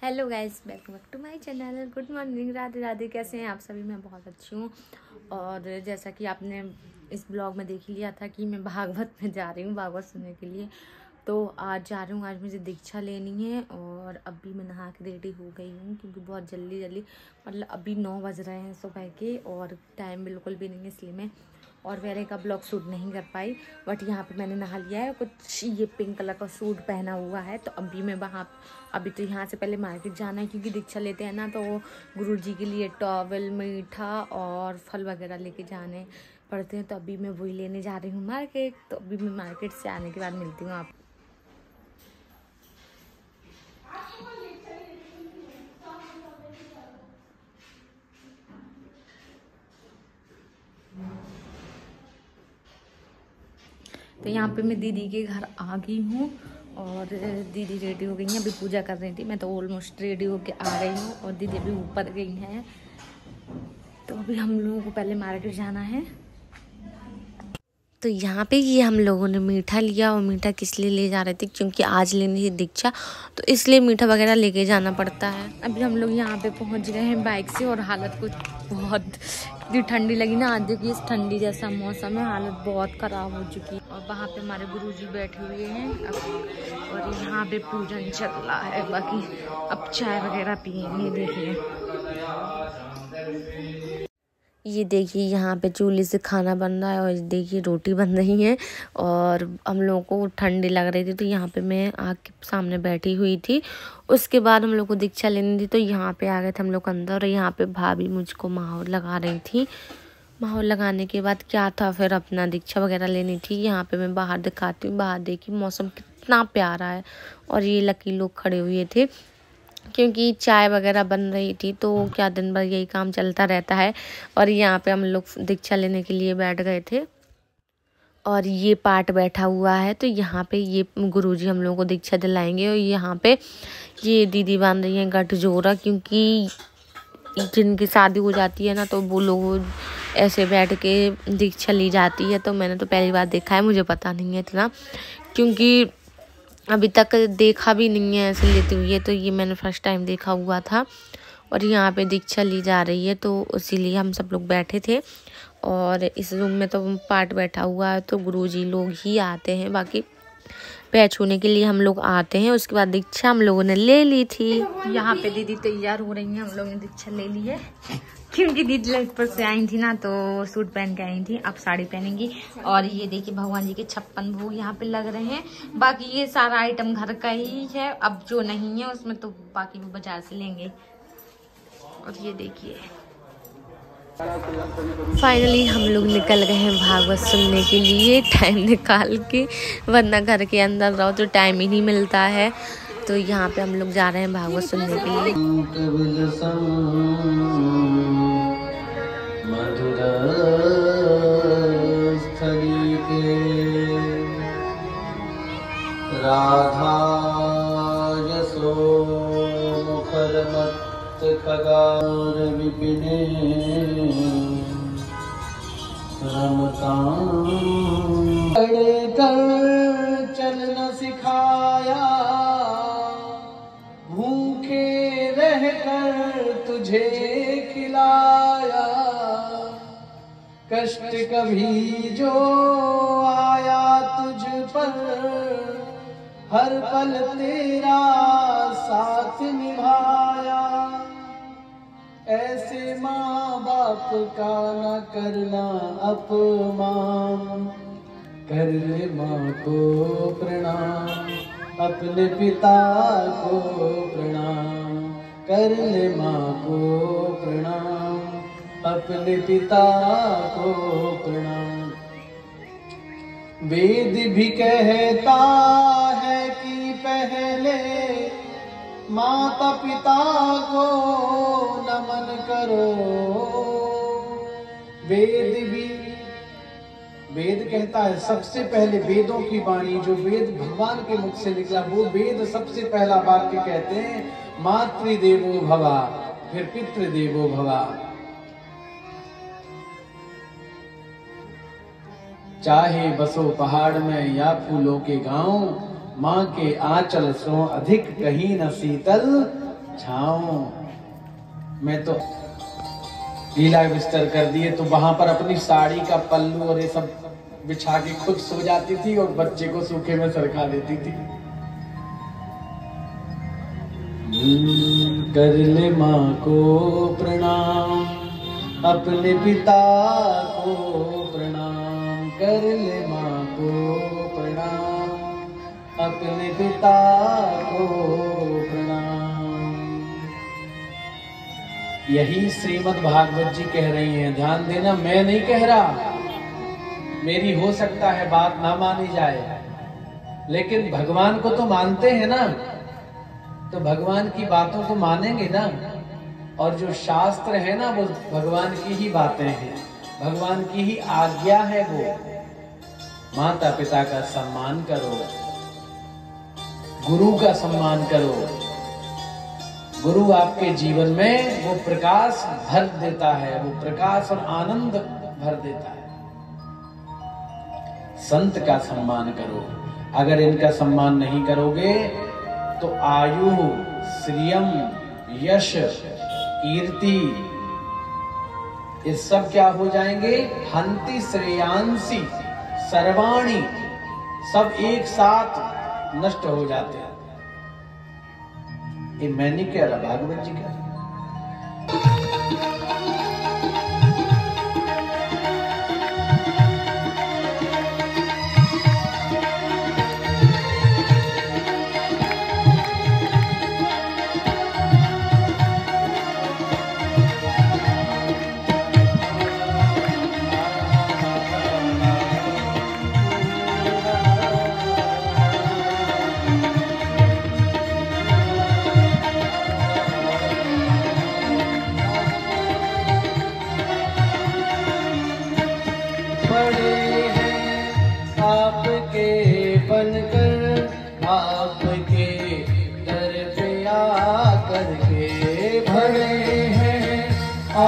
Hello guys, welcome back to my channel. Good morning, Radhe Radhe. कैसे हैं आप सभी? मैं बहुत अच्छी हूँ। और जैसा कि आपने इस ब्लॉग में देख लिया था कि मैं भागवत में जा रही हूँ भागवत सुनने के लिए। तो आज जा रही हूँ, आज मुझे दीक्षा लेनी है। और अभी मैं नहा के रेडी हो गई हूँ क्योंकि बहुत जल्दी मतलब अभी 9 बज रहे हैं सुबह के और टाइम बिल्कुल भी नहीं है, इसलिए मैं और वेरे का ब्लॉग शूट नहीं कर पाई। बट यहाँ पे मैंने नहा लिया है, कुछ ये पिंक कलर का सूट पहना हुआ है। तो अभी मैं अभी तो यहाँ से पहले मार्केट जाना है क्योंकि दीक्षा लेते हैं ना, तो गुरुजी के लिए टॉवल, मीठा और फल वगैरह लेके जाने पड़ते हैं। तो अभी मैं वही लेने जा रही हूँ मार्केट। तो अभी मैं मार्केट से आने के बाद मिलती हूँ आप। तो यहाँ पे मैं दीदी के घर आ गई हूँ और दीदी रेडी हो गई हैं। अभी पूजा कर रही थी, मैं तो ऑलमोस्ट रेडी होके आ गई हूँ और दीदी अभी ऊपर गई हैं। तो अभी हम लोगों को पहले मार्केट जाना है। तो यहाँ पे ये हम लोगों ने मीठा लिया। और मीठा किस लिए ले जा रहे थे, क्योंकि आज लेनी थी दीक्षा, तो इसलिए मीठा वगैरह लेके जाना पड़ता है। अभी हम लोग यहाँ पे पहुँच गए हैं बाइक से और हालत कुछ बहुत इतनी ठंडी लगी ना, आज देखिए इस ठंडी जैसा मौसम है, हालत बहुत ख़राब हो चुकी है। और वहाँ पे हमारे गुरुजी बैठे हुए हैं और यहाँ पे पूजन चल रहा है। बाकी अब चाय वगैरह पियेंगे। देखिए ये देखिए यहाँ पे चूल्हे से खाना बन रहा है और देखिए रोटी बन रही है। और हम लोगों को ठंडी लग रही थी तो यहाँ पे मैं आग के सामने बैठी हुई थी। उसके बाद हम लोग को दीक्षा लेनी थी तो यहाँ पे आ गए थे हम लोग अंदर। और यहाँ पे भाभी मुझको माहौल लगा रही थी। माहौल लगाने के बाद क्या था, फिर अपना दीक्षा वगैरह लेनी थी। यहाँ पे मैं बाहर दिखाती हूँ। बाहर देखिए मौसम कितना प्यारा है। और ये लकी लोग खड़े हुए थे क्योंकि चाय वगैरह बन रही थी, तो क्या दिन भर यही काम चलता रहता है। और यहाँ पे हम लोग दीक्षा लेने के लिए बैठ गए थे और ये पार्ट बैठा हुआ है। तो यहाँ पे ये गुरुजी हम लोगों को दीक्षा दिलाएंगे। और यहाँ पे ये दीदी बांध रही हैं गठजोरा, क्योंकि जिनकी शादी हो जाती है ना तो वो लोग ऐसे बैठ के दीक्षा ली जाती है। तो मैंने तो पहली बार देखा है, मुझे पता नहीं है इतना, क्योंकि अभी तक देखा भी नहीं है ऐसे लेते हुए। तो ये मैंने फर्स्ट टाइम देखा हुआ था। और यहाँ पे दीक्षा ली जा रही है तो इसीलिए हम सब लोग बैठे थे। और इस रूम में तो पार्ट बैठा हुआ है तो गुरुजी लोग ही आते हैं, बाकी पैर छूने के लिए हम लोग आते हैं। उसके बाद दीक्षा हम लोगों ने ले ली थी। यहाँ पे दीदी तैयार हो रही हैं, हम लोगों ने दीक्षा ले ली है क्योंकि दीदी लखनऊ से आई थी ना तो सूट पहन के आई थी, अब साड़ी पहनेंगी। और ये देखिए भगवान जी के 56 भोग यहाँ पे लग रहे हैं। बाकी ये सारा आइटम घर का ही है, अब जो नहीं है उसमें तो बाकी वो बाजार से लेंगे। और ये देखिए फाइनली हम लोग निकल गए हैं भागवत सुनने के लिए, टाइम निकाल के, वरना घर के अंदर रहो तो टाइम ही नहीं मिलता है। तो यहाँ पे हम लोग जा रहे हैं भागवत सुनने के लिए। राधा यशो परमत खगार विपिने रमतां कर चलना सिखाया, भूखे रहकर तुझे खिलाया, कष्ट कभी जो आया तुझ पर हर पल तेरा साथ निभाया। ऐसे माँ बाप का न करना अपमान, कर ले माँ को प्रणाम, अपने पिता को प्रणाम, कर ले माँ को प्रणाम, अपने पिता को प्रणाम। वेद भी कहता है कि पहले माता पिता को नमन करो। वेद कहता है सबसे पहले, वेदों की वाणी जो वेद भगवान के मुख से निकला वो वेद सबसे पहला वाक्य कहते हैं मातृदेवो भवा, फिर पितृदेवो भवा। चाहे बसो पहाड़ में या फूलों के गांव, माँ के आंचल सो अधिक कहीं न शीतल, छाँव में तो लीला बिस्तर कर दिए, तो वहां पर अपनी साड़ी का पल्लू और ये सब बिछा के खुद सो जाती थी और बच्चे को सूखे में सरका देती थी। कर ले माँ को प्रणाम, अपने पिता को प्रणाम, कर ले माँ को प्रणाम, अपने पिता को प्रणाम। यही श्रीमद् भागवत जी कह रही हैं। ध्यान देना, मैं नहीं कह रहा। मेरी हो सकता है बात ना मानी जाए, लेकिन भगवान को तो मानते हैं ना, तो भगवान की बातों को मानेंगे ना। और जो शास्त्र है ना, वो भगवान की ही बातें हैं, भगवान की ही आज्ञा है। वो माता पिता का सम्मान करो, गुरु का सम्मान करो। गुरु आपके जीवन में वो प्रकाश भर देता है, वो प्रकाश और आनंद भर देता है। संत का सम्मान करो। अगर इनका सम्मान नहीं करोगे तो आयु, श्रियम, यश, कीर्ति, ये सब क्या हो जाएंगे? हंति श्रेयांसी सर्वाणी, सब एक साथ नष्ट हो जाते हैं। ये मैं नहीं कह रहा, भागवत जी कह रहे।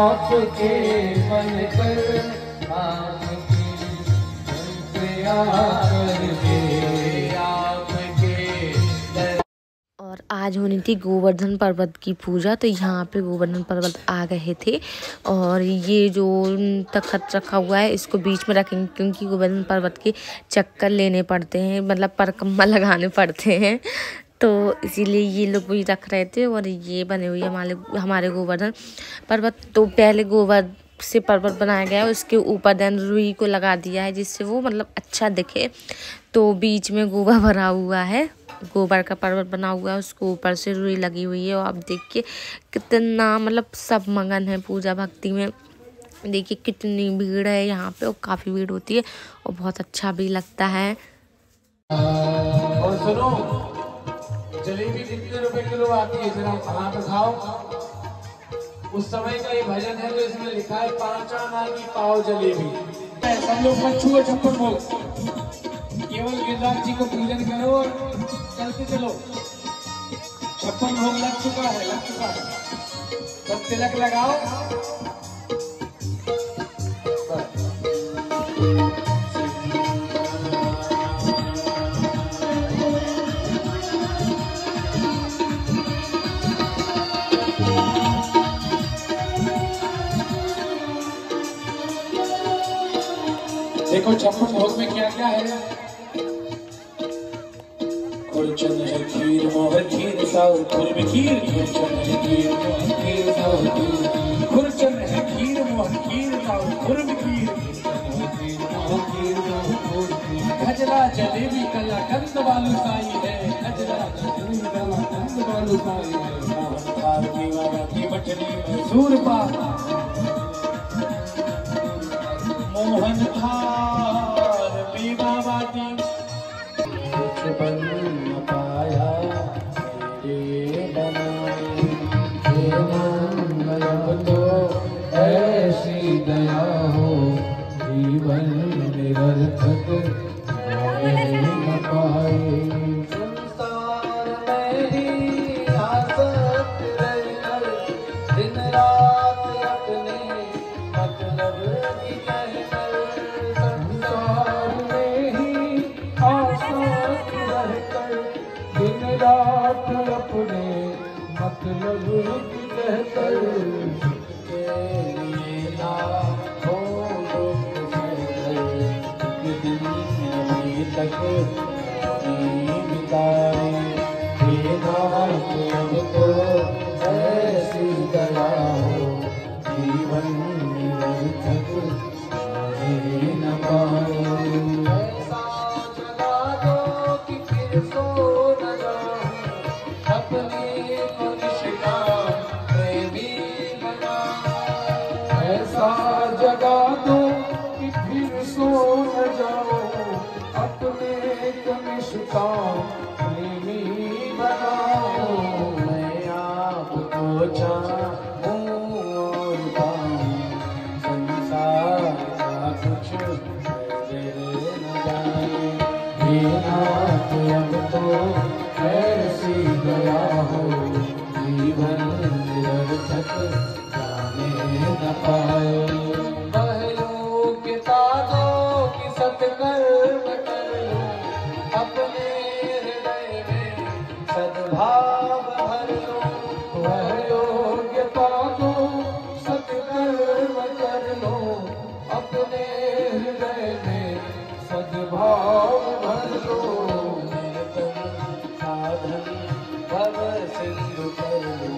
आपके बनकर आपकी कृपया करके आपके। और आज होनी थी गोवर्धन पर्वत की पूजा, तो यहाँ पे गोवर्धन पर्वत आ गए थे। और ये जो तख्त रखा हुआ है इसको बीच में रखेंगे, क्योंकि गोवर्धन पर्वत के चक्कर लेने पड़ते हैं, मतलब परिक्रमा लगाने पड़ते हैं, तो इसीलिए ये लोग वही रख रहे थे। और ये बने हुए हमारे गोवर्धन पर्वत। तो पहले गोबर से पर्वत बनाया गया है, उसके ऊपर देन रुई को लगा दिया है, जिससे वो मतलब अच्छा दिखे। तो बीच में गोबर भरा हुआ है, गोबर का पर्वत बना हुआ है, उसको ऊपर से रुई लगी हुई है। और आप देखिए कितना मतलब सब मगन है पूजा भक्ति में। देखिए कितनी भीड़ है यहाँ पे, और काफ़ी भीड़ होती है और बहुत अच्छा भी लगता है। और सुनो, जलेबी कितने रुपए किलो आती है, जरा हाथ उठाओ। उस समय का ये भजन है, तो इसमें लिखा है 5 आना की पाव जलेबी। सब लोग मत छुओ छप्पन भोग, केवल गिरिराज जी को पूजन करो और चलते चलो। 56 भोग लग चुका है, लग चुका है। बस तिलक लगाओ। देखो 56 भोग में क्या क्या है। खुरचन है खीर मोहर खीर साउर खुर में खीर, खुरचन है खीर मोहर खीर साउर खीर, खुरचन है खीर मोहर खीर साउर खुर में खीर, गजरा जलेबी कला कंद बालू साई है, गजरा जलेबी कला कंद बालू साई है। मोहन थाल दीवाना की मछली में सूरपा, मोहन थाल पीवा बाटी। कुछ बन न पाया तेरे बनाए, अब तो ऐसी दया हो, जीवन निरर्थक न पाए। संसार में ही आसक्त रहकर, दिन रात अपने मतलब की कहकर, मतलब कहकर के लिए ना हो दुख सहकर दिन अभी तक नहीं बिताए। ये नाथ अब तो ऐसी दया हो जीवन निरर्थक रह न पाए। ऐसा जगा दो कि फिर सो न जाऊं अपने को निष्काम प्रेमी बना। ऐसा जगा दो कि फिर सो न जाऊं अपने को निष्काम प्रेमी बनाओ। मैं आपको चाहूं और पाऊं संसार का कुछ नजर न जाए। ये नाथ अब तो ऐसी दया हो जीवन निरर्थक जाने न पाए। बहलों के ताजों की सत्कर्म कर लो अपने हृदय में सद्भाव भर लो। वह योग्यता को सत्कर्म कर लो अपने हृदय में सद्भाव भर लो। साधन भव सिंधु कर लो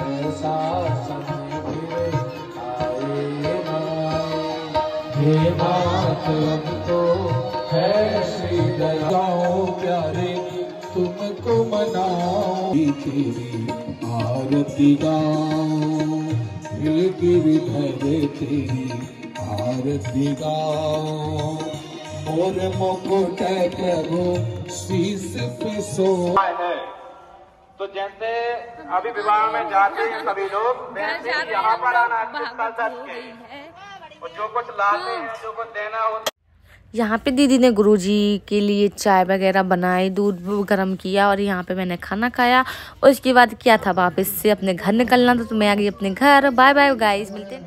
ऐसा समय फिर आए न आए। ये बात अब तो है श्री दयाओ प्यारे तुमको मनाओ। तेरी आरती गाओ हिल गिरधर तेरी आरती गाओ। और मुकुट प्रभु शीस पे सो है। तो जैसे अभी विवाह में जाते हैं सभी लोग, वैसे ही यहाँ पर आना चित्ता सच के और जो कुछ लाते हैं जो कुछ देना होता। यहाँ पे दीदी ने गुरुजी के लिए चाय वगैरह बनाई, दूध गर्म किया और यहाँ पे मैंने खाना खाया। और उसके बाद क्या था वापस से अपने घर निकलना था, तो मैं आ गई अपने घर। बाय बाय गाइस, मिलते हैं।